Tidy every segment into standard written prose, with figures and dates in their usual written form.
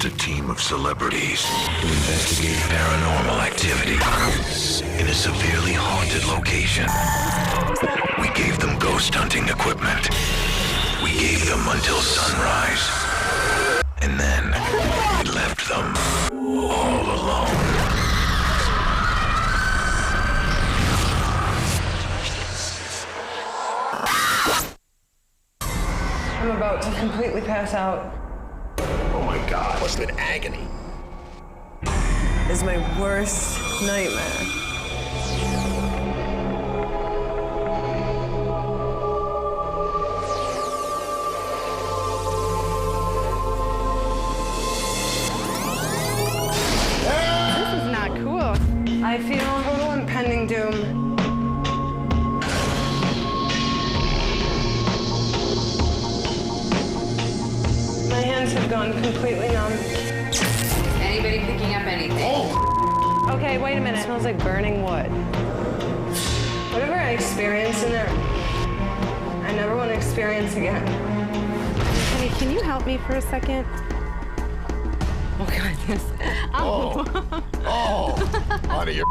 sent a team of celebrities to investigate paranormal activity in a severely haunted location. We gave them ghost hunting equipment. We gave them until sunrise. And then we left them all alone. I'm about to completely pass out. Oh my God, must have been agony. It's my worst nightmare. This is not cool. I feel total impending doom. My hands have gone completely numb. Anybody picking up anything? Okay, wait a minute. It smells like burning wood. Whatever I experienced in there, I never want to experience again. Honey, can you help me for a second? Oh, God, yes. Out of your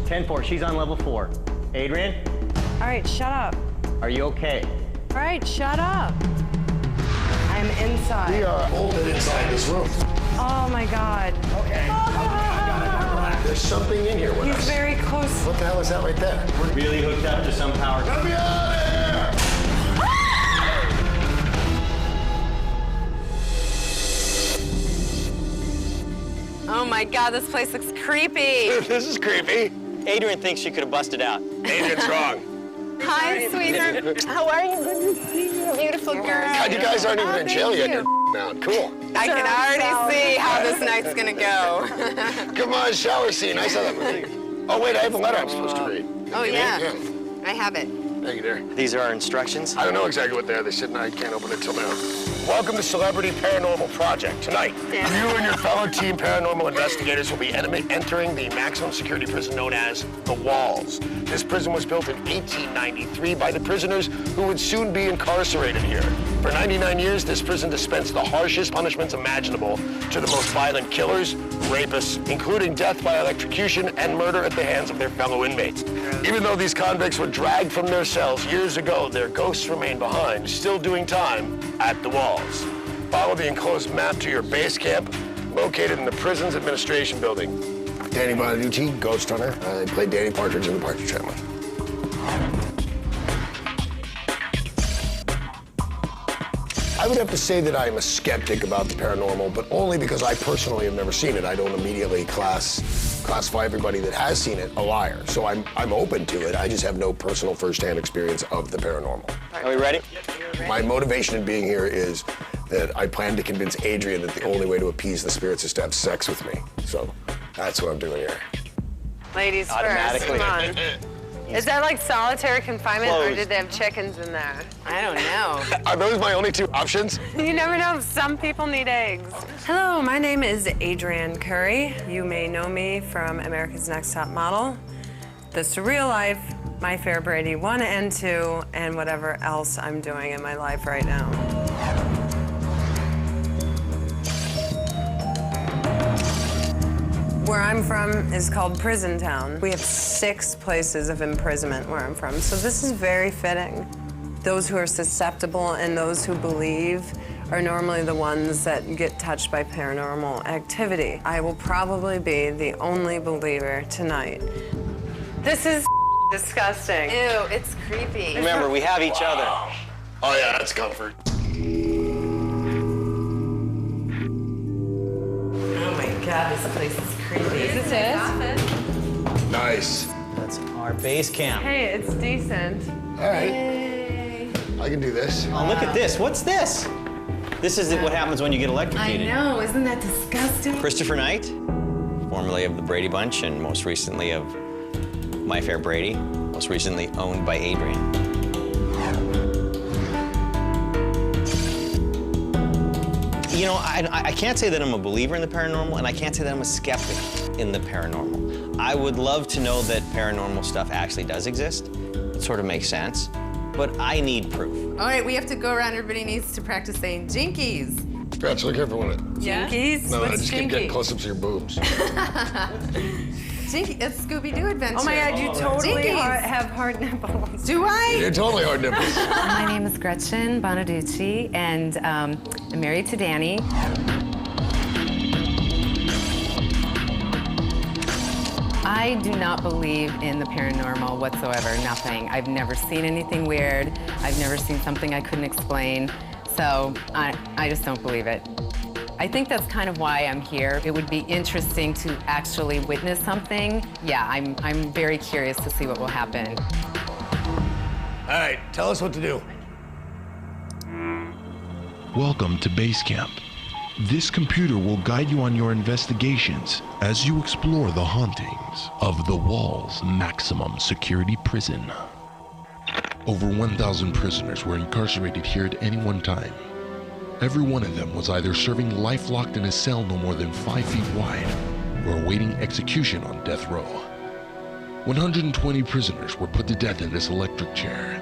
10-4, she's on level 4. Adrian, All right, shut up. are you okay? All right, shut up. I'm inside. We are bolted inside this room. Oh my God. Okay. There's something in here with He's us. very close. What the hell is that right there? We're really hooked up to some power. Get me out of here! Oh, my God, this place looks creepy. This is creepy. Adrian thinks she could have busted out. Adrian's wrong. Hi, sweetheart. How are you? Good to see you. Beautiful girl. God, you guys aren't even in jail yet. you. Now, cool. I can already see how this night's gonna go. Come on, shower scene. I saw that movie. Oh, wait, I have a letter I'm supposed to read. Oh, yeah. I have it. Thank you, dear. These are our instructions. I don't know exactly what they are. They said I can't open it till now. Welcome to Celebrity Paranormal Project. Tonight, you and your fellow team paranormal investigators will be entering the maximum security prison known as The Walls. This prison was built in 1893 by the prisoners who would soon be incarcerated here. For 99 years, this prison dispensed the harshest punishments imaginable to the most violent killers, rapists, including death by electrocution and murder at the hands of their fellow inmates. Even though these convicts were dragged from their cells years ago, their ghosts remain behind, still doing time at The Walls. Follow the enclosed map to your base camp, located in the prison's administration building. Danny Bonaducci, Ghost Hunter. I played Danny Partridge in the Partridge Family. I would have to say that I'm a skeptic about the paranormal, but only because I personally have never seen it. I don't immediately classify everybody that has seen it a liar. So I'm open to it. I just have no personal firsthand experience of the paranormal. Are we ready? My motivation in being here is that I plan to convince Adrian that the only way to appease the spirits is to have sex with me. So that's what I'm doing here. Ladies first, Automatically. come on. Is that like solitary confinement, or Closed. did they have chickens in there? I don't know. Are those my only two options? You never know, some people need eggs. Hello, my name is Adrienne Curry. You may know me from America's Next Top Model, The Surreal Life, My Fair Brady 1 and 2, and whatever else I'm doing in my life right now. Where I'm from is called Prison Town. We have 6 places of imprisonment where I'm from, so this is very fitting. Those who are susceptible and those who believe are normally the ones that get touched by paranormal activity. I will probably be the only believer tonight. This is disgusting. Ew, it's creepy. Remember, we have each other. Oh yeah, that's comfort. Oh my God, this place is creepy. Is this it? Nice. That's our base camp. Hey, it's decent. All right. I can do this. Oh, look at this. What's this? This is what happens when you get I electrocuted. know, isn't that disgusting? Christopher Knight, formerly of the Brady Bunch and most recently of My Fair Brady, most recently owned by Adrian. You know, I can't say that I'm a believer in the paranormal, and I can't say that I'm a skeptic in the paranormal. I would love to know that paranormal stuff actually does exist. It sort of makes sense, but I need proof. All right, we have to go around. Everybody needs to practice saying jinkies. Gretch, look here for a minute. Yeah? Jinkies? No, I What's just get Jinkies? close-ups of your boobs. Jinky, it's Scooby-Doo adventure. Oh my God, you totally Jinkies. have hard nipples. Do I? You're totally hard nipples. My name is Gretchen Bonaducci, and I'm married to Danny. I do not believe in the paranormal whatsoever, nothing. I've never seen anything weird. I've never seen something I couldn't explain. So I just don't believe it. I think that's kind of why I'm here. It would be interesting to actually witness something. Yeah, I'm very curious to see what will happen. All right, tell us what to do. Welcome to Base Camp. This computer will guide you on your investigations as you explore the hauntings of the Wall's maximum security prison. Over 1,000 prisoners were incarcerated here at any one time. Every one of them was either serving life locked in a cell no more than 5 feet wide or awaiting execution on death row. 120 prisoners were put to death in this electric chair.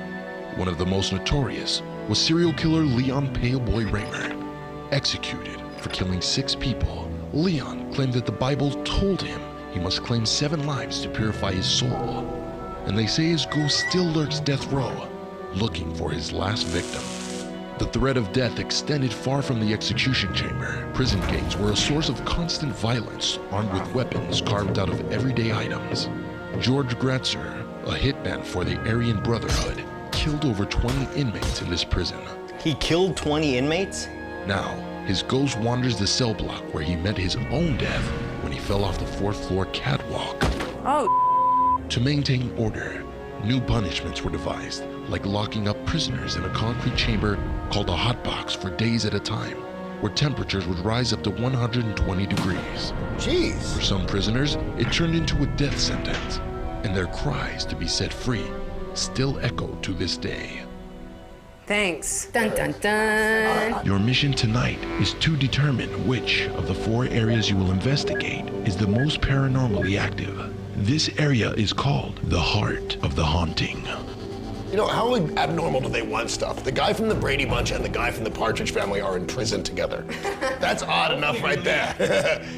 One of the most notorious was serial killer Leon Paleboy Raymer. Executed for killing 6 people, Leon claimed that the Bible told him he must claim 7 lives to purify his soul. And they say his ghost still lurks death row, looking for his last victim. The threat of death extended far from the execution chamber. Prison gangs were a source of constant violence, armed with weapons carved out of everyday items. George Gratzer, a hitman for the Aryan Brotherhood, killed over 20 inmates in this prison. He killed 20 inmates? Now, his ghost wanders the cell block where he met his own death when he fell off the 4th floor catwalk. Oh, To maintain order, new punishments were devised, like locking up prisoners in a concrete chamber called a hot box for days at a time, where temperatures would rise up to 120 degrees. Jeez. For some prisoners, it turned into a death sentence, and their cries to be set free still echo to this day. thanks. Dun dun dun. Your mission tonight is to determine which of the 4 areas you will investigate is the most paranormally active. This area is called the Heart of the Haunting. You know, how abnormal do they want stuff? The guy from the Brady Bunch and the guy from the Partridge Family are in prison together. That's odd enough right there.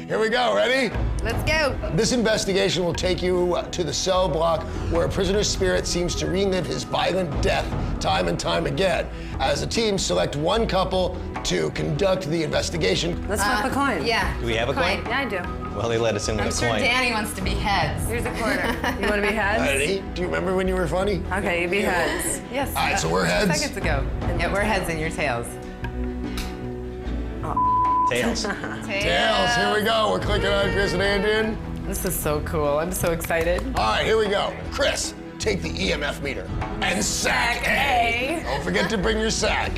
Here we go, ready? Let's go. This investigation will take you to the cell block where a prisoner's spirit seems to relive his violent death time and time again. As a team, select one couple to conduct the investigation. Let's flip a coin. Yeah. Do we have a coin? Yeah, I do. Well, they let us in with I'm a sure coin. Danny wants to be heads. Here's a quarter. You want to be heads? Ready? Do you remember when you were funny? Okay, you be heads. Yes. All right, so we're 2 heads. seconds ago. Yeah, we're heads and you're tails. Tails. Tails, here we go. We're clicking on Chris and Adrian. This is so cool. I'm so excited. All right, here we go. Chris, take the EMF meter. And sack A. Don't forget to bring your sack.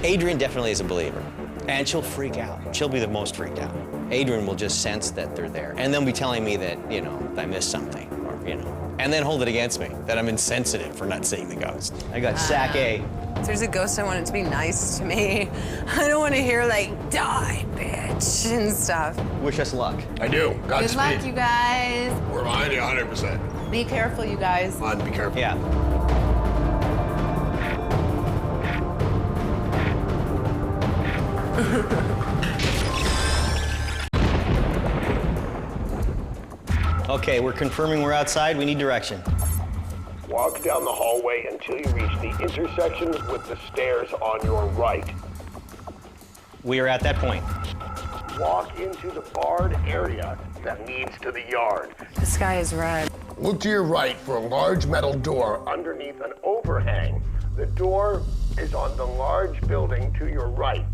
Adrian definitely is a believer, and she'll freak out. She'll be the most freaked out. Adrian will just sense that they're there, and then be telling me that, you know, I missed something, or, you know, and then hold it against me, that I'm insensitive for not seeing the ghost. I got sack A. If there's a ghost, I want it to be nice to me. I don't want to hear, like, die, bitch, and stuff. Wish us luck. I do. Good Godspeed. luck, you guys. We're behind you 100%. Be careful, you guys. Come on, be careful. Yeah. Okay, we're confirming we're outside. We need direction. Walk down the hallway until you reach the intersection with the stairs on your right. We are at that point. Walk into the barred area that leads to the yard. The sky is red. Look to your right for a large metal door underneath an overhang. The door is on the large building to your right.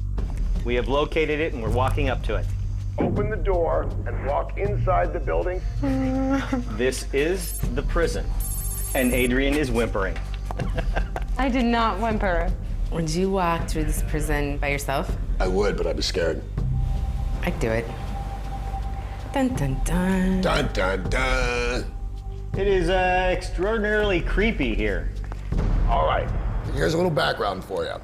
We have located it and we're walking up to it. Open the door and walk inside the building. This is the prison, and Adrian is whimpering. I did not whimper. Would you walk through this prison by yourself? I would, but I'd be scared. I'd do it. Dun dun dun. Dun, dun, dun. It is extraordinarily creepy here. All right, here's a little background for you.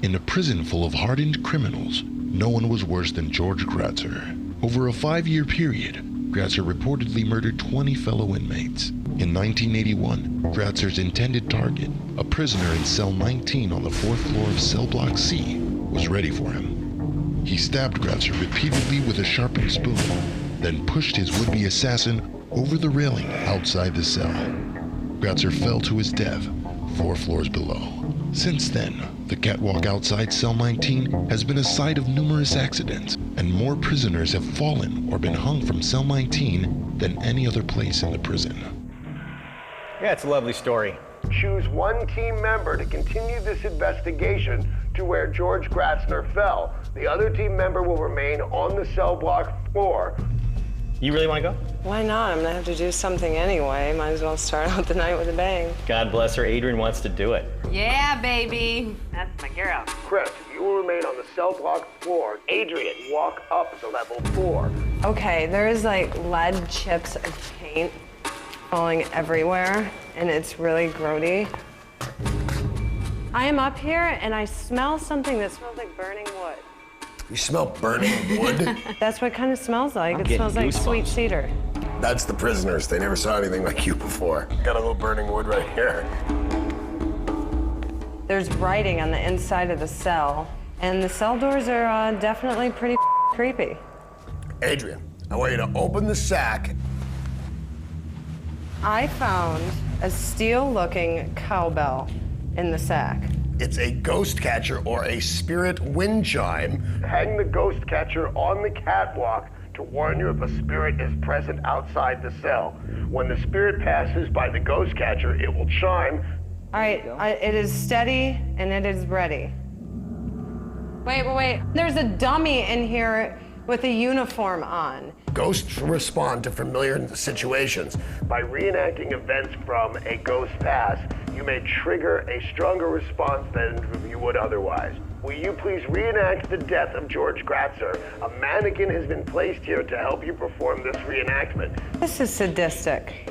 In a prison full of hardened criminals, no one was worse than George Gratzer. Over a 5-year period, Gratzer reportedly murdered 20 fellow inmates. In 1981, Gratzer's intended target, a prisoner in cell 19 on the 4th floor of cell block C, was ready for him. He stabbed Gratzer repeatedly with a sharpened spoon, then pushed his would-be assassin over the railing outside the cell. Gratzer fell to his death 4 floors below. Since then, the catwalk outside cell 19 has been a site of numerous accidents, and more prisoners have fallen or been hung from cell 19 than any other place in the prison. Yeah, it's a lovely story. Choose one team member to continue this investigation to where George Gratzner fell. The other team member will remain on the cell block floor. You really want to go? Why not? I'm gonna have to do something anyway. Might as well start out the night with a bang. God bless her, Adrian wants to do it. Yeah, baby. That's my girl. Chris, you will remain on the cell block floor. Adrian, walk up to level 4. Okay, there is like lead chips of paint falling everywhere, and it's really grody. I am up here and I smell something that smells like burning wood. You smell burning wood? That's what it kind of smells like. It getting smells like goosebumps. sweet cedar. That's the prisoners. They never saw anything like you before. Got a little burning wood right here. There's writing on the inside of the cell, and the cell doors are definitely pretty creepy. Adrian, I want you to open the sack. I found a steel-looking cowbell in the sack. It's a ghost catcher or a spirit wind chime. Hang the ghost catcher on the catwalk to warn you if a spirit is present outside the cell. When the spirit passes by the ghost catcher, it will chime. All right, it is steady and it is ready. Wait. There's a dummy in here with a uniform on. Ghosts respond to familiar situations. By reenacting events from a ghost past, you may trigger a stronger response than you would otherwise. Will you please reenact the death of George Gratzer? A mannequin has been placed here to help you perform this reenactment. This is sadistic.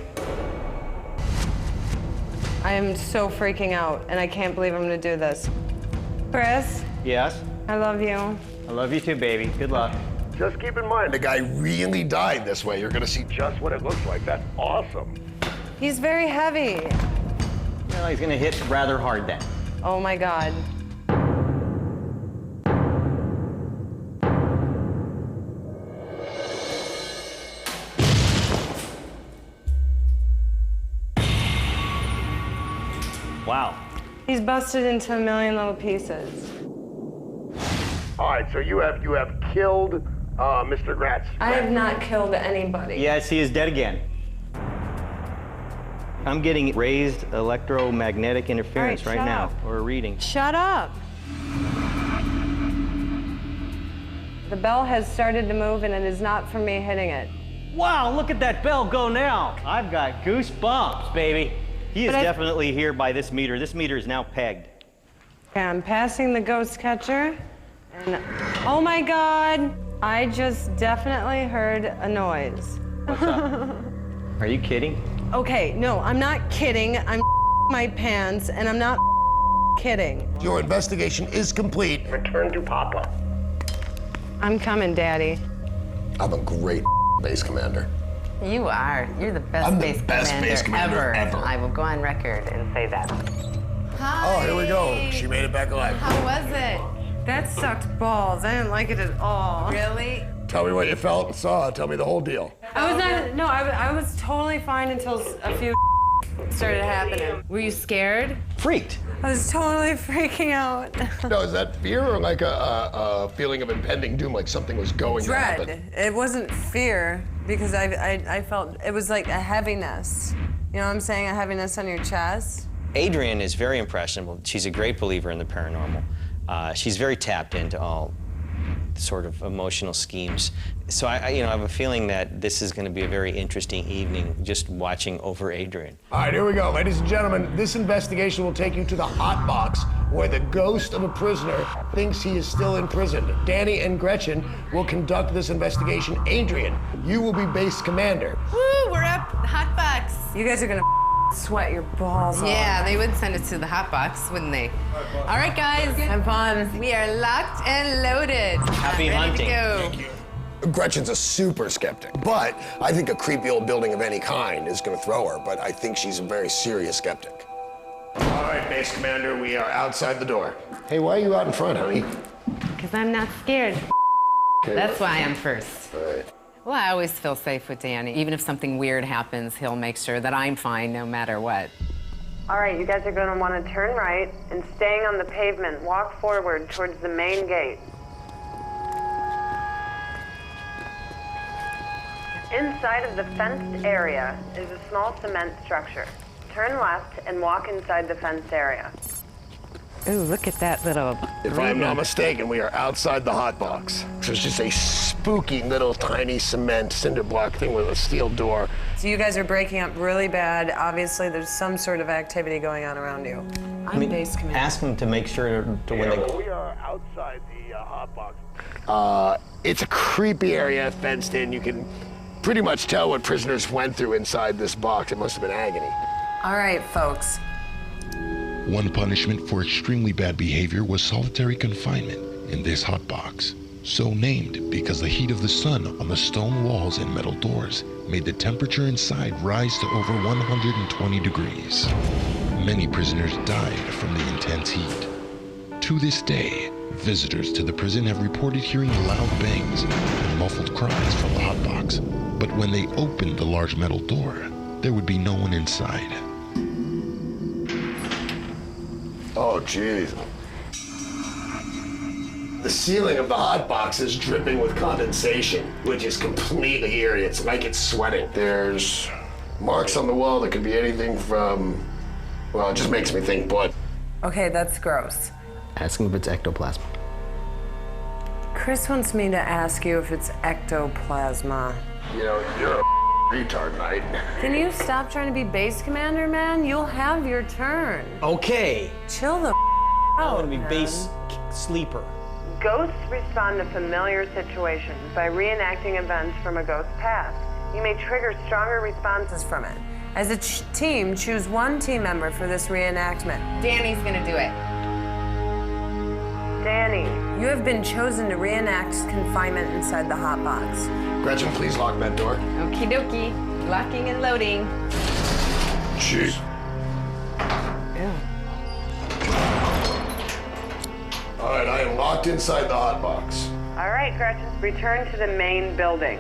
I am so freaking out, and I can't believe I'm gonna do this. Chris, Yes? I love you. I love you too, baby. Good luck. Just keep in mind, the guy really died this way. You're gonna see just what it looks like. That's awesome. He's very heavy. Well, he's gonna hit rather hard then. Oh my God. Wow. He's busted into a million little pieces. All right, so you have killed Mr. Gratz. I have not killed anybody. Yes, he is dead again. I'm getting raised electromagnetic interference All right, right shut now, up. or a reading. Shut up. The bell has started to move, and it is not from me hitting it. Wow, look at that bell go now. I've got goosebumps, baby. He is But I- definitely here by this meter. This meter is now pegged. Okay, I'm passing the ghost catcher, and oh my God, I just definitely heard a noise. What's up? Are you kidding? Okay, no, I'm not kidding. I'm my pants, and I'm not kidding. Your investigation is complete. Return to Papa. I'm coming, Daddy. I'm a great base commander. You are. You're the best I'm the base best commander, base commander ever. I will go on record and say that. Hi. Oh, here we go. She made it back alive. How was it? That sucked balls. I didn't like it at all. Really? Tell me what you felt and saw. Tell me the whole deal. I was totally fine until a few started happening. Were you scared? Freaked. I was totally freaking out. No, is that fear or like a feeling of impending doom, like something was going to happen? Dread. It wasn't fear because I felt it was like a heaviness. You know what I'm saying? A heaviness on your chest. Adrian is very impressionable. She's a great believer in the paranormal. She's very tapped into all sort of emotional schemes. So I have a feeling that this is going to be a very interesting evening just watching over Adrian. All right, here we go. Ladies and gentlemen, this investigation will take you to the hot box where the ghost of a prisoner thinks he is still in prison. Danny and Gretchen will conduct this investigation. Adrian, you will be base commander. Woo, we're up. Hot box. You guys are gonna sweat your balls off. Yeah, they would send it to the hot box, wouldn't they? All right, guys. Have fun. We are locked and loaded. Happy Ready hunting. To go. Gretchen's a super skeptic, but I think a creepy old building of any kind is going to throw her, but I think she's a very serious skeptic. All right, base commander, we are outside the door. Hey, why are you out in front, honey? Because I'm not scared. That's why I'm first. All right. Well, I always feel safe with Danny. Even if something weird happens, he'll make sure that I'm fine no matter what. All right, you guys are going to want to turn right and staying on the pavement, walk forward towards the main gate. Inside of the fenced area is a small cement structure. Turn left and walk inside the fenced area. Ooh, look at that little... If I'm not mistaken, we are outside the hot box. So it's just a spooky little tiny cement cinder block thing with a steel door. So you guys are breaking up really bad. Obviously, there's some sort of activity going on around you. I'm base commander. Ask them to make sure to when they... We are outside the hot box. It's a creepy area, fenced in. You can pretty much tell what prisoners went through inside this box. It must have been agony. All right, folks. One punishment for extremely bad behavior was solitary confinement in this hot box, so named because the heat of the sun on the stone walls and metal doors made the temperature inside rise to over 120 degrees. Many prisoners died from the intense heat. To this day, visitors to the prison have reported hearing loud bangs and muffled cries from the hot box, but when they opened the large metal door, there would be no one inside. Oh, jeez. The ceiling of the hot box is dripping with condensation, which is completely eerie. It's like it's sweating. There's marks on the wall that could be anything from, well, it just makes me think blood. Okay, that's gross. Ask him if it's ectoplasm. Chris wants me to ask you if it's ectoplasma. You know, you're a retard, Knight. Can you stop trying to be base commander, man? You'll have your turn. Okay. Chill the I out, want to be man. base sleeper. Ghosts respond to familiar situations by reenacting events from a ghost's past. You may trigger stronger responses from it. As a team, choose one team member for this reenactment. Danny's gonna do it. Danny, you have been chosen to reenact confinement inside the hot box. Gretchen, please lock that door. Okie dokie. Locking and loading. Jeez. All right, I am locked inside the hot box. All right, Gretchen, return to the main building.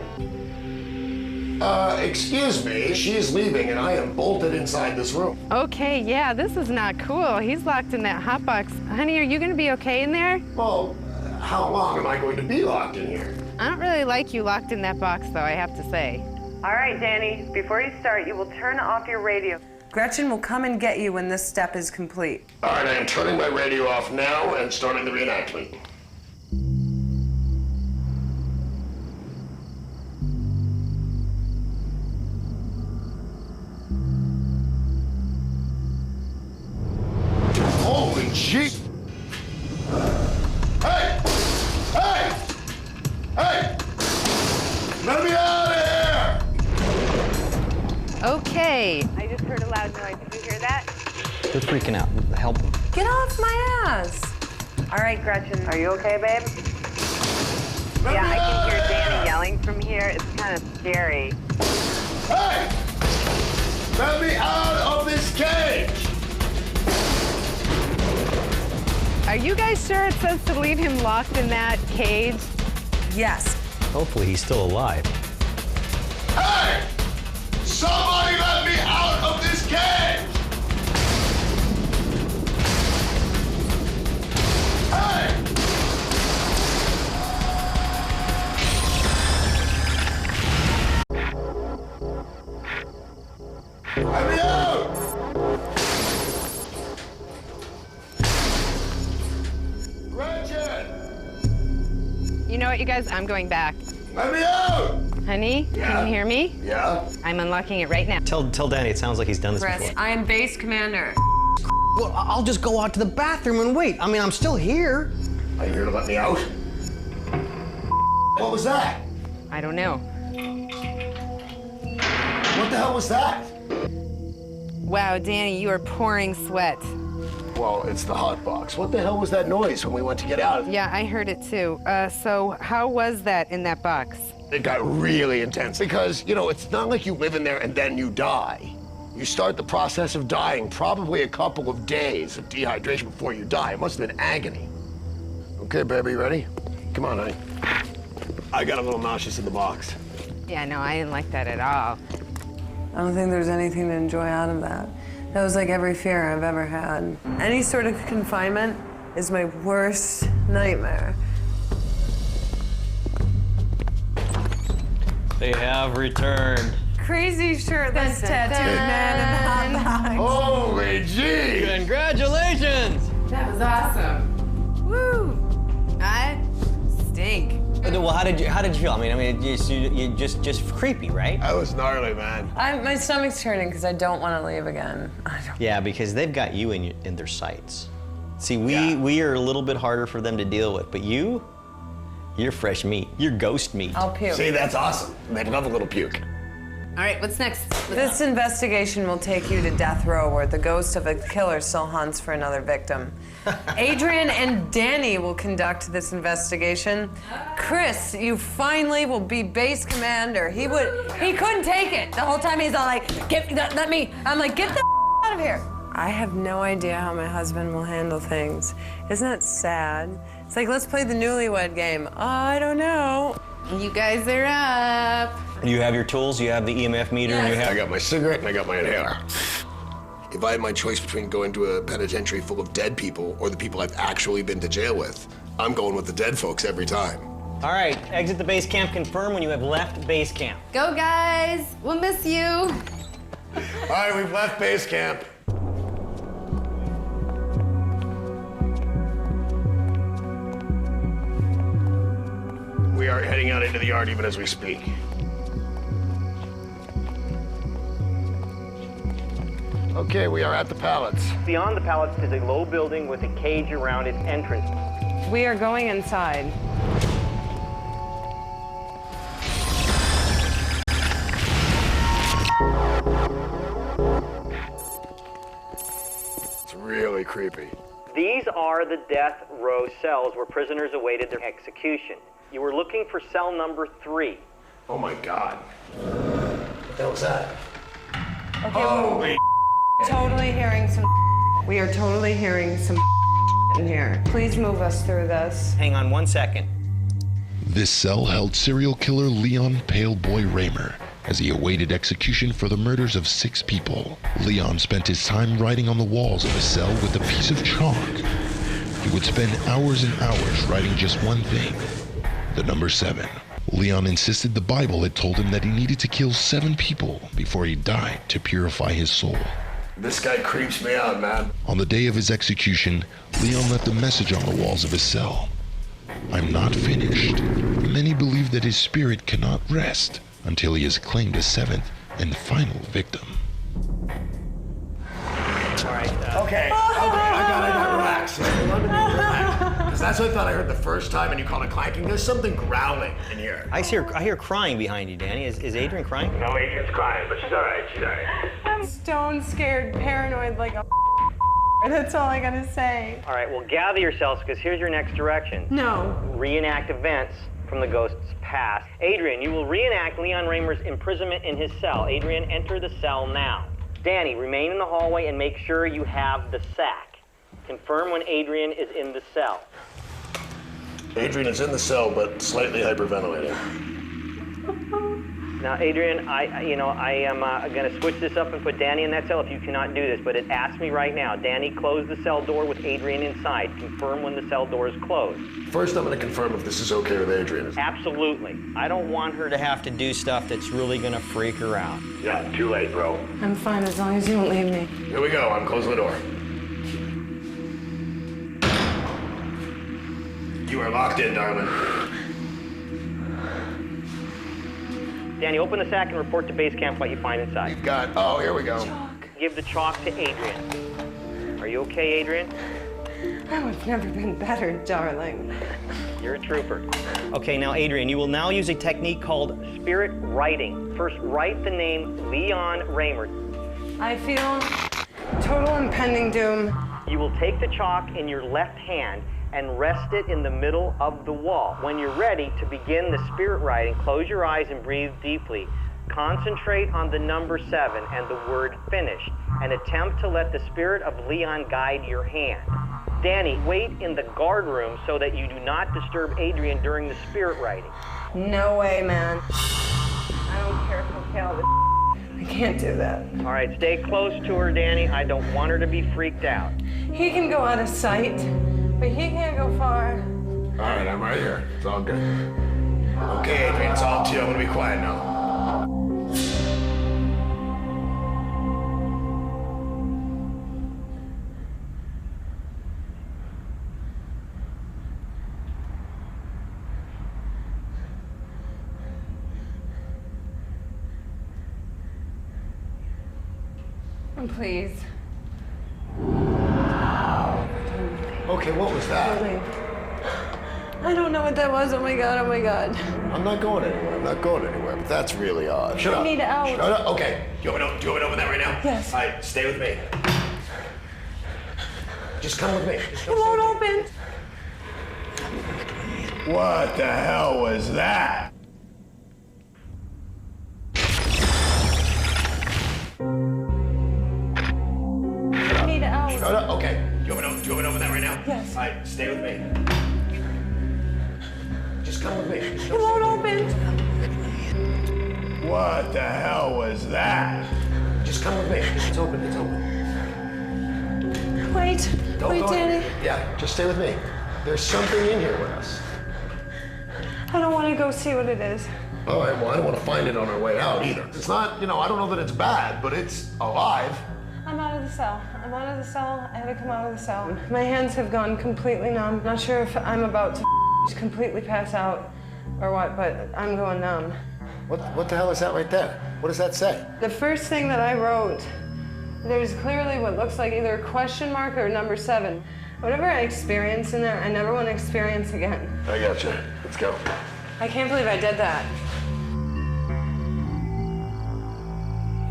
Excuse me, she is leaving and I am bolted inside this room. Okay, yeah, this is not cool. He's locked in that hot box. Honey, are you gonna be okay in there? Well, how long am I going to be locked in here? I don't really like you locked in that box, though, I have to say. All right, Danny, before you start, you will turn off your radio. Gretchen will come and get you when this step is complete. All right, I am turning my radio off now and starting the reenactment. Holy gee! Hey! Hey! Hey! Let me out of here! Okay. I just heard a loud noise. Did you hear that? They're freaking out. Help them. Get off my ass! All right, Gretchen, are you okay, babe? Yeah, I can hear Danny yelling from here. It's kind of scary. Hey! Let me out of this cage! Are you guys sure it says to leave him locked in that cage? Yes. Hopefully he's still alive. Hey! Somebody let me out of this cage! Hey! Let me out! Gretchen! You know what, you guys? I'm going back. Let me out! Honey, Yeah? can you hear me? Yeah? I'm unlocking it right now. Tell Danny it sounds like he's done this Chris, before. I am base commander. Well, I'll just go out to the bathroom and wait. I mean, I'm still here. Are you here to let me out? What was that? I don't know. What the hell was that? Wow, Danny, you are pouring sweat. Well, it's the hot box. What the hell was that noise when we went to get out? Yeah, I heard it too. So how was that in that box? It got really intense because, you know, it's not like you live in there and then you die. You start the process of dying, probably a couple of days of dehydration before you die. It must have been agony. Okay, baby, you ready? Come on, honey. I got a little nauseous in the box. Yeah, no, I didn't like that at all. I don't think there's anything to enjoy out of that. That was like every fear I've ever had. Any sort of confinement is my worst nightmare. They have returned. Crazy shirtless Dun, dun, tattooed dun. man in the hot box. Holy gee! Congratulations! That was awesome. Woo! I stink. Well, how did you feel? I mean, you just creepy, right? That was gnarly, man. My stomach's turning because I don't want to leave again. Yeah, because they've got you in their sights. See, we are a little bit harder for them to deal with, but you're fresh meat. You're ghost meat. I'll puke. See, that's awesome. They love a little puke. All right, what's next? This investigation will take you to death row where the ghost of a killer still hunts for another victim. Adrian and Danny will conduct this investigation. Chris, you finally will be base commander. He couldn't take it. The whole time he's all like, let me. I'm like, get the out of here. I have no idea how my husband will handle things. Isn't that sad? It's like, let's play the newlywed game. Oh, I don't know. You guys are up. You have your tools, you have the EMF meter, and you I have... got my cigarette and I got my inhaler. If I had my choice between going to a penitentiary full of dead people or the people I've actually been to jail with, I'm going with the dead folks every time. All right, exit the base camp, confirm when you have left base camp. Go, guys. We'll miss you. All right, we've left base camp. We are heading out into the yard even as we speak. Okay, we are at the pallets. Beyond the pallets is a low building with a cage around its entrance. We are going inside. It's really creepy. These are the death row cells where prisoners awaited their execution. You were looking for cell number 3. Oh my God. What the hell was that? Okay, Holy totally hearing some. We are totally hearing some in here. Please move us through this. Hang on 1 second. This cell held serial killer Leon Paleboy Raymer as he awaited execution for the murders of 6 people. Leon spent his time writing on the walls of his cell with a piece of chalk. He would spend hours and hours writing just one thing, the number 7. Leon insisted the Bible had told him that he needed to kill 7 people before he died to purify his soul. This guy creeps me out, man. On the day of his execution, Leon left a message on the walls of his cell. I'm not finished. Many believe that his spirit cannot rest until he has claimed a 7th and final victim. All right. Okay, I got relax. Because that's what I thought I heard the first time and you called it clanking. There's something growling in here. I hear crying behind you, Danny. Is Adrian crying? No, Adrian's crying, but she's all right, she's all right. I'm stone scared, paranoid like a. That's all I gotta say. All right, well, gather yourselves because here's your next direction. No. Reenact events from the ghost's past. Adrian, you will reenact Leon Raymer's imprisonment in his cell. Adrian, enter the cell now. Danny, remain in the hallway and make sure you have the sack. Confirm when Adrian is in the cell. Adrian is in the cell, but slightly hyperventilating. Now, Adrian, I am going to switch this up and put Danny in that cell if you cannot do this, but it asks me right now. Danny, close the cell door with Adrian inside. Confirm when the cell door is closed. First, I'm going to confirm if this is okay with Adrian. Absolutely. I don't want her to have to do stuff that's really gonna freak her out. Yeah, too late, bro. I'm fine as long as you don't leave me. Here we go, I'm closing the door. You are locked in, darling. Danny, open the sack and report to base camp what you find inside. We've got, oh, here we go. Give the chalk to Adrian. Are you okay, Adrian? Oh, I've never been better, darling. You're a trooper. Okay, now Adrian, you will now use a technique called spirit writing. First, write the name Leon Raymer. I feel total impending doom. You will take the chalk in your left hand and rest it in the middle of the wall. When you're ready to begin the spirit writing, close your eyes and breathe deeply. Concentrate on the number 7 and the word finished, and attempt to let the spirit of Leon guide your hand. Danny, wait in the guard room so that you do not disturb Adrian during the spirit riding. No way, man. I don't care if he'll kill this. I can't do that. All right, stay close to her, Danny. I don't want her to be freaked out. He can go out of sight, but he can't go far. All right, I'm right here. It's all good. Okay, Adrian, it's all to you. I'm gonna be quiet now. Please. Okay, what was that? I don't know what that was. Oh my god, oh my god. I'm not going anywhere. I'm not going anywhere, but that's really odd. Shut up. I need out. Shut up. Okay. Do you want me to open that right now? Yes. All right, stay with me. Just come with me. It won't open. What the hell was that? I need out. Shut up. Okay. Do you want me to open that right now? Yes. All right, stay with me. Just come with me. It won't open. What the hell was that? Just come with me. It's open. It's open. Wait. Wait, Danny. Yeah, just stay with me. There's something in here with us. I don't want to go see what it is. All right, well, I don't want to find it on our way out either. It's not, I don't know that it's bad, but it's alive. I'm out of the cell. I'm out of the cell. I had to come out of the cell. My hands have gone completely numb. Not sure if I'm about to completely pass out or what, but I'm going numb. What the hell is that right there? What does that say? The first thing that I wrote, there's clearly what looks like either a question mark or number 7. Whatever I experienced in there, I never want to experience again. I gotcha. Let's go. I can't believe I did that.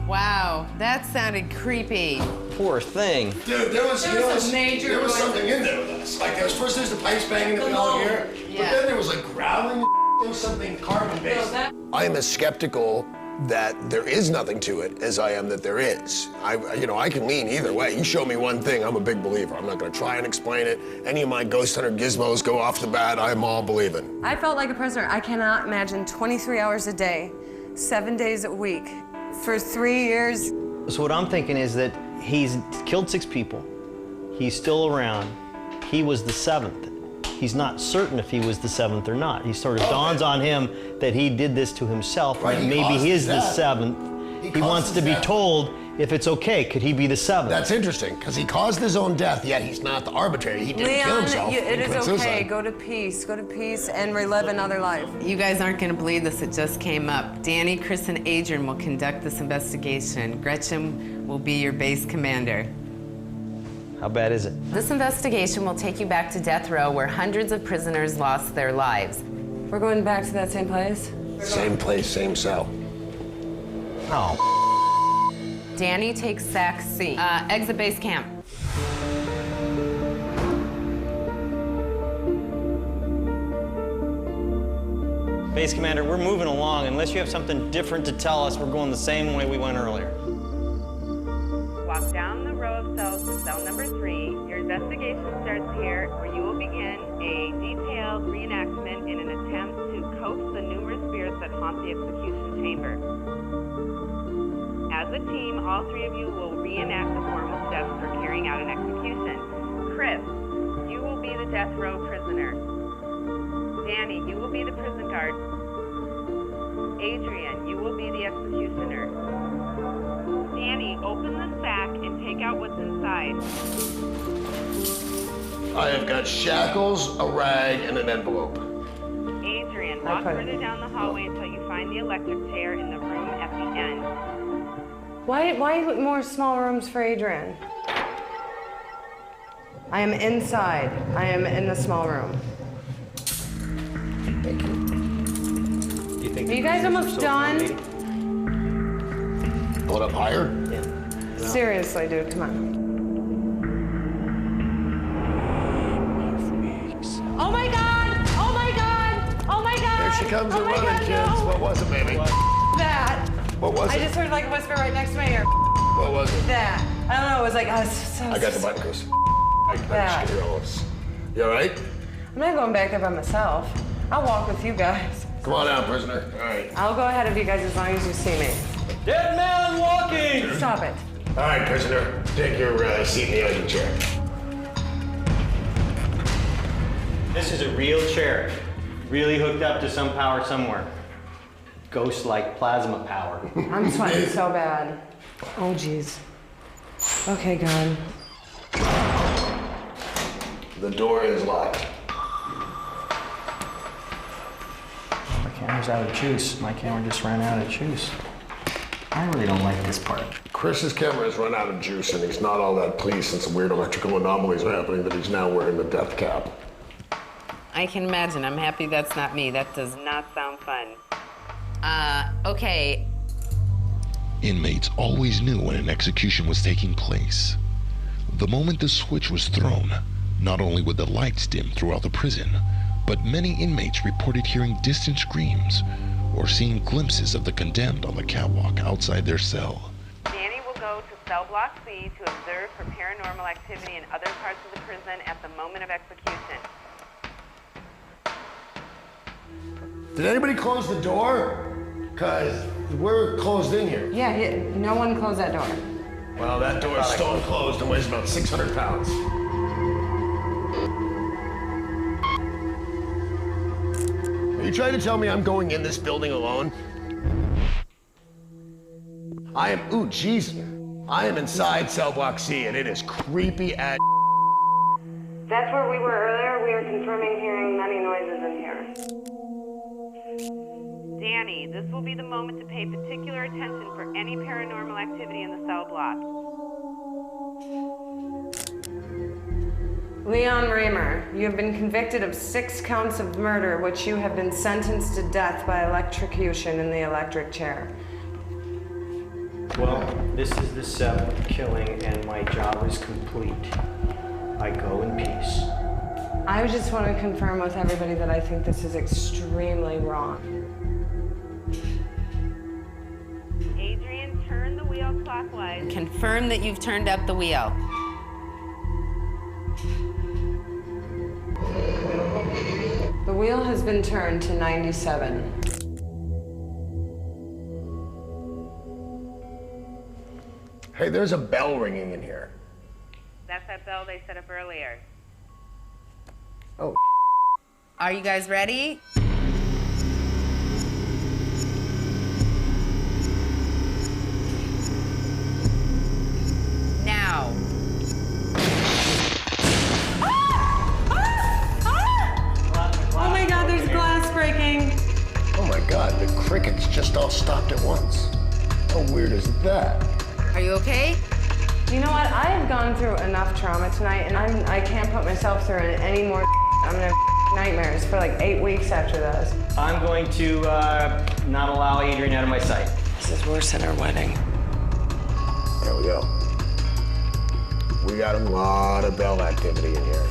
Wow, that sounded creepy. Poor thing. Dude, there was There was a major there was noise. something in there with us. Like there's the pipes banging that we all hear, but Yeah. then there was like growling. There was something carbon-based. I am as skeptical that there is nothing to it as I am that there is. I can lean either way. You show me one thing, I'm a big believer. I'm not going to try and explain it. Any of my ghost hunter gizmos go off the bat, I'm all believing. I felt like a prisoner. I cannot imagine 23 hours a day, 7 days a week, for 3 years. So what I'm thinking is that he's killed 6 people. He's still around. He was the 7th. He's not certain if he was the 7th or not. He sort of dawns on him that he did this to himself. Right, he Maybe caused he is his the death. 7th. He caused wants to his be death. told if it's okay. Could he be the 7th? That's interesting, because he caused his own death, yet he's not the arbitrator. He didn't kill Leon, himself. it He is committed okay. suicide. Go to peace and relive another life. You guys aren't going to believe this. It just came up. Danny, Chris, and Adrian will conduct this investigation. Gretchen will be your base commander. How bad is it? This investigation will take you back to death row where hundreds of prisoners lost their lives. We're going back to that same place? Same place, same cell. Oh. Danny takes Sac C. Exit base camp. Base Commander, we're moving along. Unless you have something different to tell us, we're going the same way we went earlier. Walk down the row of cells to cell number 3. Your investigation starts here, where you will begin a detailed reenactment in an attempt to coax the numerous spirits that haunt the execution chamber. As a team, all 3 of you will reenact the formal steps for carrying out an execution. Chris, you will be the death row prisoner. Danny, you will be the prison guard. Adrian, you will be the executioner. Danny, open the sack and take out what's inside. I have got shackles, a rag, and an envelope. Adrian, walk further down the hallway until you find the electric chair in the room at the end. Why more small rooms for Adrian? I am inside. I am in the small room. Thank you. You think Are you guys almost done? Pull it up higher? Yeah. Seriously, dude, come on. Oh my God! Oh my God! Oh my God! Here she comes oh and my running, God, kids. no. What was it, baby? That. What was I it? just heard like a whisper right next to my ear. What was it? That. I don't know, it was like, I got the button, Chris. bad. You all right? I'm not going back there by myself. I'll walk with you guys. Come on out, prisoner. All right. I'll go ahead of you guys as long as you see me. Dead man walking! Stop it. All right, prisoner. Take your seat in the other chair. This is a real chair, really hooked up to some power somewhere. Ghost-like plasma power. I'm sweating so bad. Oh, jeez. Okay, God. The door is locked. My camera's out of juice. My camera just ran out of juice. I really don't like this part. Chris's camera has run out of juice, and he's not all that pleased since some weird electrical anomalies are happening that he's now wearing the death cap. I can imagine. I'm happy that's not me. That does not sound fun. Okay. Inmates always knew when an execution was taking place. The moment the switch was thrown, not only would the lights dim throughout the prison, but many inmates reported hearing distant screams or seeing glimpses of the condemned on the catwalk outside their cell. Danny will go to cell block C to observe for paranormal activity in other parts of the prison at the moment of execution. Did anybody close the door? Because we're closed in here. Yeah, no one close that door. Well, that door is stone closed and weighs about 600 pounds. Are you trying to tell me I'm going in this building alone? I am inside cell block C, and it is creepy as. That's where we were earlier. We were confirming hearing many noises in here. Danny, this will be the moment to pay particular attention for any paranormal activity in the cell block. Leon Raymer, you have been convicted of 6 counts of murder, which you have been sentenced to death by electrocution in the electric chair. Well, this is the 7th killing, and my job is complete. I go in peace. I just want to confirm with everybody that I think this is extremely wrong. Adrian, turn the wheel clockwise. Confirm that you've turned up the wheel. The wheel has been turned to 97. Hey, there's a bell ringing in here. That's that bell they set up earlier. Oh. Are you guys ready? Now. Oh my God, there's glass breaking. Oh my God, the crickets just all stopped at once. How weird is that? Are you okay? You know what? I have gone through enough trauma tonight, and I can't put myself through any more. I'm gonna have nightmares for like 8 weeks after this. I'm going to not allow Adrian out of my sight. This is worse than our wedding. There we go. We got a lot of bell activity in here.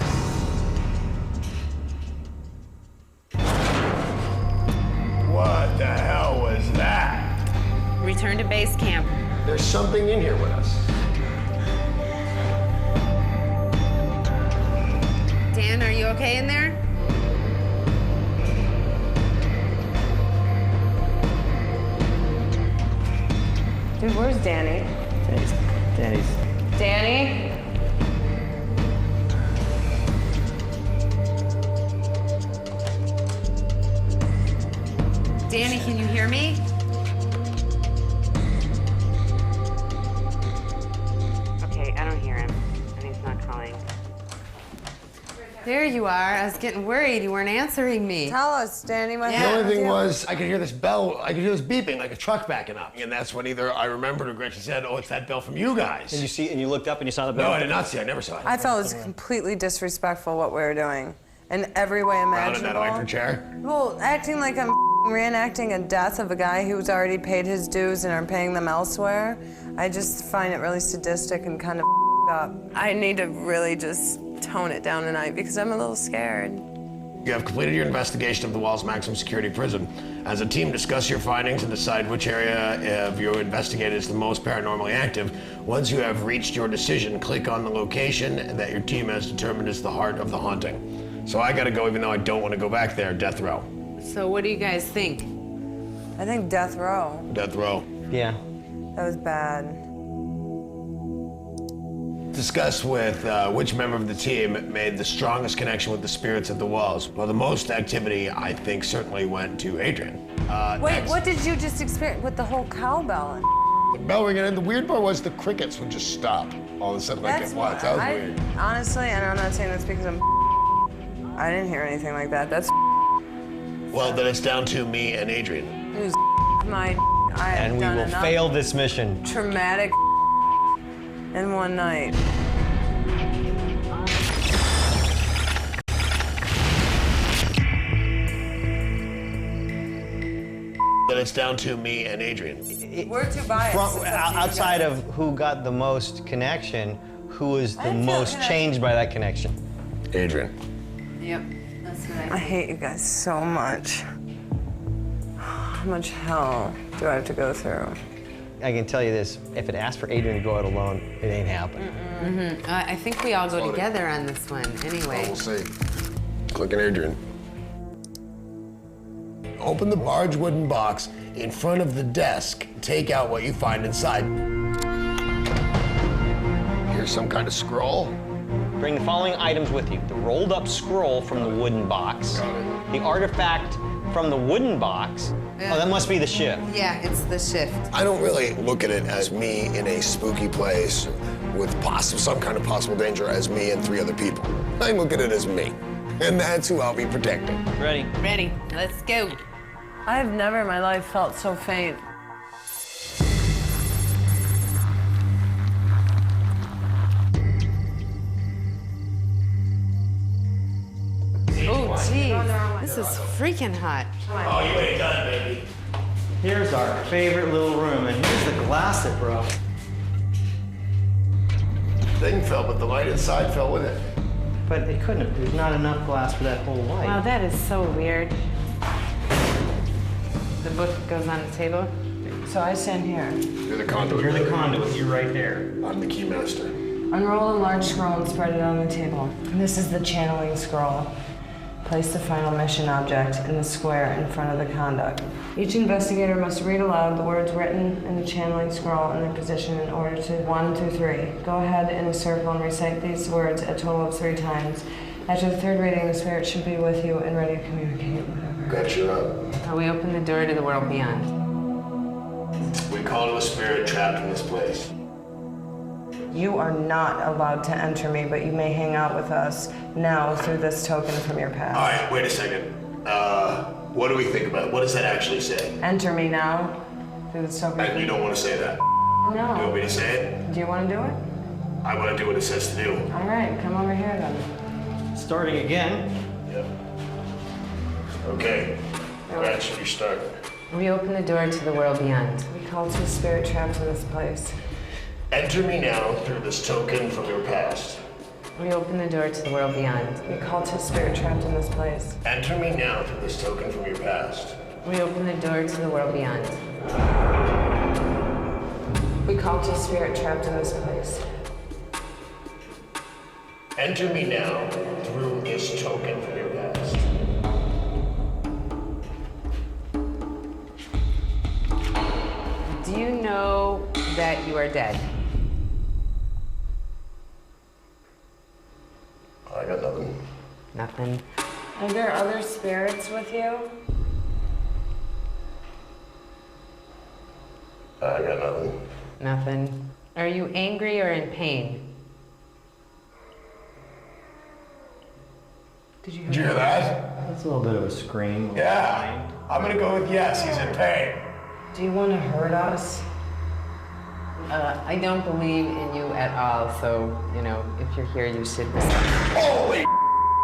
What the hell was that? Return to base camp. There's something in here with us. Dan, are you okay in there? Dude, where's Danny? Danny? Danny, can you hear me? Okay, I don't hear him, and he's not calling. There you are. I was getting worried you weren't answering me. Tell us, Danny. What The happened only thing to you? was, I could hear this bell, I could hear this beeping like a truck backing up. And that's when either I remembered or Gretchen said, oh, it's that bell from you guys. And you looked up and you saw the bell? No, I did not see it. I never saw it. I felt it was completely disrespectful what we were doing in every way Down in that imaginable. electric chair. Well, acting like I'm reenacting a death of a guy who's already paid his dues and are paying them elsewhere. I just find it really sadistic and kind of up. I need to really just tone it down tonight because I'm a little scared. You have completed your investigation of the Walls Maximum Security Prison. As a team, discuss your findings and decide which area of your investigate is the most paranormally active. Once you have reached your decision, click on the location that your team has determined is the heart of the haunting. So I gotta go, even though I don't want to go back there. Death row. So what do you guys think? I think death row. Death row. Yeah. That was bad. Discuss with which member of the team made the strongest connection with the spirits at the walls. Well, the most activity, I think, certainly went to Adrian. Wait, next. what did you just experience with the whole cowbell? The bell ringing, and the weird part was the crickets would just stop all of a sudden like at once. That was weird. Honestly, and I'm not saying that's because I didn't hear anything like that. That's Well, then it's down to me and Adrian. it was my. I have And we done will enough fail this mission. traumatic in one night. Then it's down to me and Adrian. We're too biased. From, It's up to you outside guys. of who got the most connection, who was I the feel most like- changed by that connection? Adrian. Yep, that's what I hate you guys so much. How much hell do I have to go through? I can tell you this, if it asked for Adrian to go out alone, it ain't happening. I think we all go together on this one anyway. We'll see. Click on Adrian. Open the large wooden box in front of the desk. Take out what you find inside. Here's some kind of scroll. Bring the following items with you. The rolled up scroll from the wooden box, the artifact from the wooden box. Oh, that must be the shift. Yeah, it's the shift. I don't really look at it as me in a spooky place with some kind of possible danger as me and 3 other people. I look at it as me, and that's who I'll be protecting. Ready? Ready, let's go. I have never in my life felt so faint. Oh, geez, this is freaking hot. Oh, you ain't done, baby. Here's our favorite little room, and here's the glass it broke. Thing fell, but the light inside fell with it. But it couldn't have. There's not enough glass for that whole light. Wow, that is so weird. The book goes on the table. So I stand here. You're the conduit. You're the conduit. You're right there. I'm the key master. Unroll a large scroll and spread it on the table. This is the channeling scroll. Place the final mission object in the square in front of the conduct. Each investigator must read aloud the words written in the channeling scroll in their position in order to 1 through 3. Go ahead in a circle and recite these words a total of 3 times. After the 3rd reading, the spirit should be with you and ready to communicate whatever. Got you up. So we open the door to the world beyond. We call to a spirit trapped in this place. You are not allowed to enter me, but you may hang out with us now through this token from your past. All right, wait a second. What do we think about it? What does that actually say? Enter me now through this token. And you don't want to say that. Do you want me No. to say it? Do you want to do it? I want to do what it says to do. All right, come over here then. Starting again. Yep. Okay. That should be starting. We open the door to the world beyond. We call to a spirit trapped in this place. Enter me now through this token from your past. We open the door to the world beyond. We call to a spirit trapped in this place. Enter me now through this token from your past. We open the door to the world beyond. We call to a spirit trapped in this place. Enter me now through this token from your past. Do you know that you are dead? I got nothing. Nothing. Are there other spirits with you? I got nothing. Nothing. Are you angry or in pain? Did you Did you hear that? That's a little bit of a scream. Yeah. I'm gonna go with yes, he's in pain. Do you want to hurt us? I don't believe in you at all, so, you know, if you're here, you should respect. Holy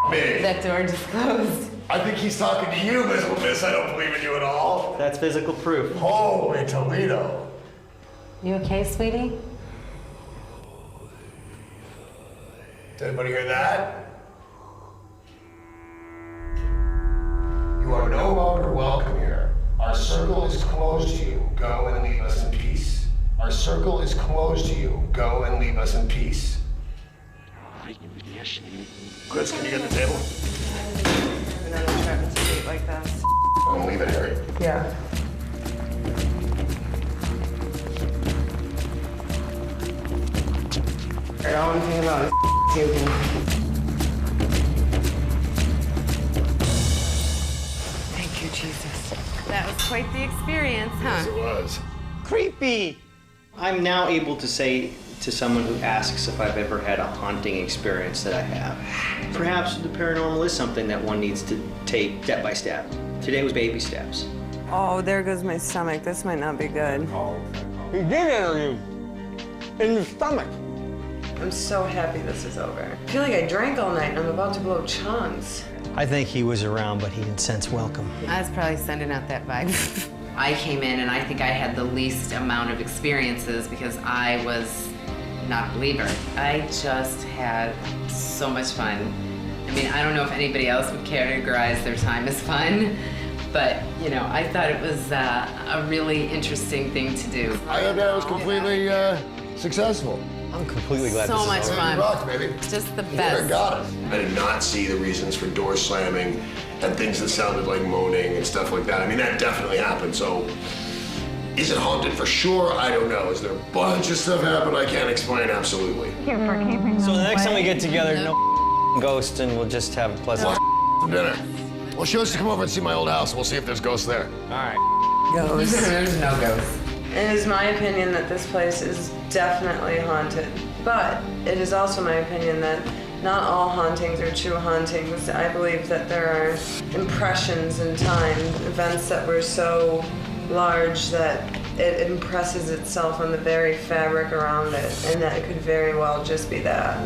me. That door just closed. I think he's talking to you, Miss Miss. I don't believe in you at all. That's physical proof. Holy Toledo. You okay, sweetie? Did anybody hear that? circle is closed to you. Go and leave us in peace. Chris, can you get the table? I've never tried to date like this. I'm gonna leave it here. Yeah. All I'm thinking about is puking. Thank you, Jesus. That was quite the experience, Yes, huh? it was. Creepy. I'm now able to say to someone who asks if I've ever had a haunting experience that I have. Perhaps the paranormal is something that one needs to take step by step. Today was baby steps. Oh, there goes my stomach. This might not be good. He did enter you in the stomach. I'm so happy this is over. I feel like I drank all night and I'm about to blow chunks. I think he was around, but he didn't sense welcome. I was probably sending out that vibe. I came in and I think I had the least amount of experiences because I was not a believer. I just had so much fun. I mean, I don't know if anybody else would categorize their time as fun, but, you know, I thought it was a really interesting thing to do. I hope that was completely successful. I'm completely glad So this is much over. fun. You rocked, baby. Just the You best. got it. I did not see the reasons for doors slamming and things that sounded like moaning and stuff like that. I mean, that definitely happened. So, is it haunted for sure? I don't know. Is there a bunch of stuff happened I can't explain? Absolutely. So the next time we get together, no ghost, and we'll just have a pleasant. For dinner. Well, she wants to come over and see my old house. We'll see if there's ghosts there. All right. Ghosts. There's no ghosts. It is my opinion that this place is definitely haunted. But it is also my opinion that not all hauntings are true hauntings. I believe that there are impressions in time, events that were so large that it impresses itself on the very fabric around it, and that it could very well just be that.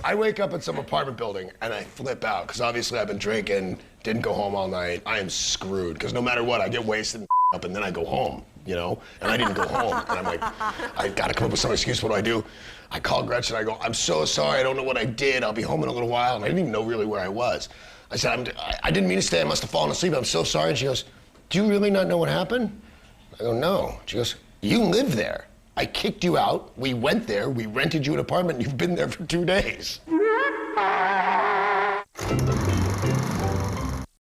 I wake up in some apartment building and I flip out because obviously I've been drinking, didn't go home all night. I am screwed because no matter what, I get wasted and up and then I go home, you know? And I didn't go home. And I'm like, I gotta come up with some excuse. What do? I call Gretchen. I go, I'm so sorry. I don't know what I did. I'll be home in a little while. And I didn't even know really where I was. I said, I didn't mean to stay. I must have fallen asleep. I'm so sorry. And she goes, do you really not know what happened? I go, no. She goes, you live there. I kicked you out. We went there. We rented you an apartment. And you've been there for 2 days.